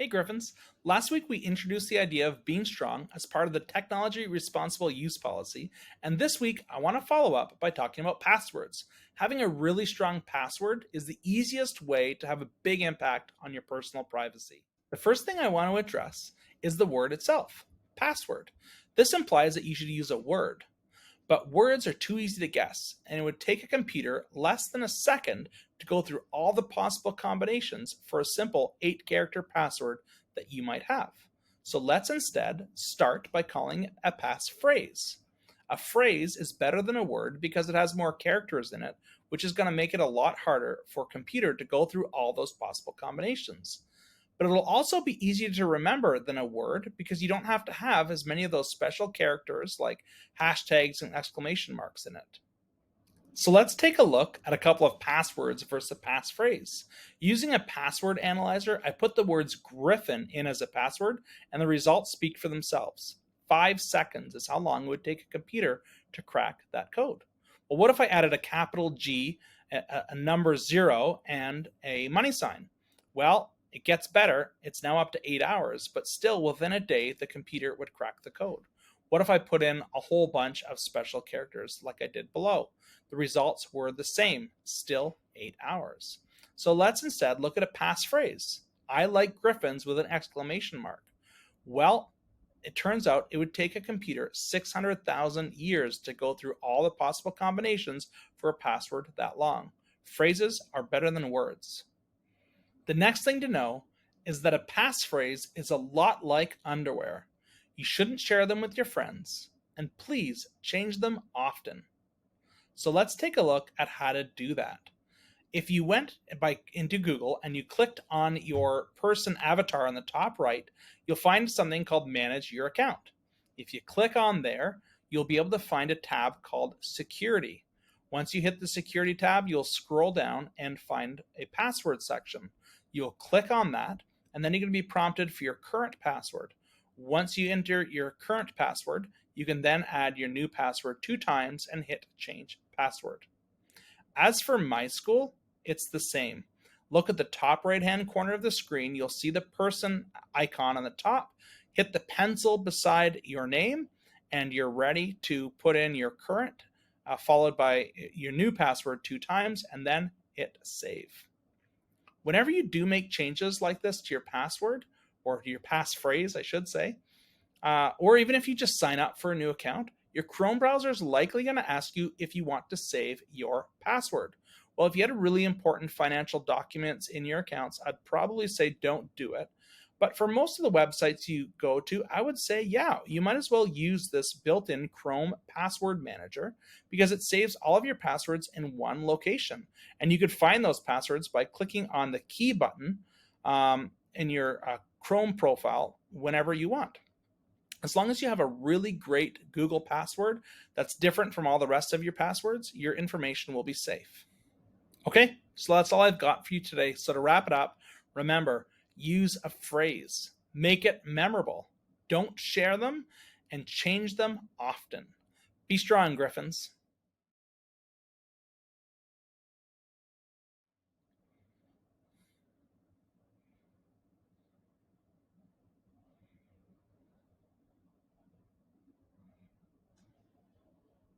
Hey Griffins. Last week we introduced the idea of being strong as part of the technology responsible use policy, and this week I want to follow up by talking about passwords. Having a really strong password is the easiest way to have a big impact on your personal privacy. The first thing I want to address is the word itself, password. This implies that you should use a word. But words are too easy to guess, and it would take a computer less than a second to go through all the possible combinations for a simple 8-character password that you might have. So let's instead start by calling it a passphrase. A phrase is better than a word because it has more characters in it, which is going to make it a lot harder for a computer to go through all those possible combinations. But it'll also be easier to remember than a word because you don't have to have as many of those special characters like hashtags and exclamation marks in it. So let's take a look at a couple of passwords versus a passphrase. Using a password analyzer, I put the words Griffin in as a password and the results speak for themselves. 5 seconds is how long it would take a computer to crack that code. Well, what if I added a capital G, a number 0, and a money sign? Well, it gets better. It's now up to 8 hours, but still within a day, the computer would crack the code. What if I put in a whole bunch of special characters like I did below? The results were the same, still 8 hours. So let's instead look at a passphrase. I like griffins with an exclamation mark. Well, it turns out it would take a computer 600,000 years to go through all the possible combinations for a password that long. Phrases are better than words. The next thing to know is that a passphrase is a lot like underwear. You shouldn't share them with your friends, and please change them often. So let's take a look at how to do that. If you went into Google and you clicked on your person avatar on the top right, you'll find something called Manage Your Account. If you click on there, you'll be able to find a tab called Security. Once you hit the Security tab, you'll scroll down and find a password section. You'll click on that, and then you're going to be prompted for your current password. Once you enter your current password, you can then add your new password 2 times and hit Change Password. As for My School, it's the same. Look at the top right-hand corner of the screen. You'll see the person icon on the top. Hit the pencil beside your name, and you're ready to put in your current, followed by your new password 2 times, and then hit Save. Whenever you do make changes like this to your password, or to your passphrase, I should say, or even if you just sign up for a new account, your Chrome browser is likely going to ask you if you want to save your password. Well, if you had really important financial documents in your accounts, I'd probably say don't do it. But for most of the websites you go to, I would say, yeah, you might as well use this built-in Chrome password manager because it saves all of your passwords in one location. And you could find those passwords by clicking on the key button in your Chrome profile whenever you want. As long as you have a really great Google password that's different from all the rest of your passwords, your information will be safe. Okay, so that's all I've got for you today. So to wrap it up, remember, use a phrase. Make it memorable. Don't share them, and change them often. Be strong, Griffins.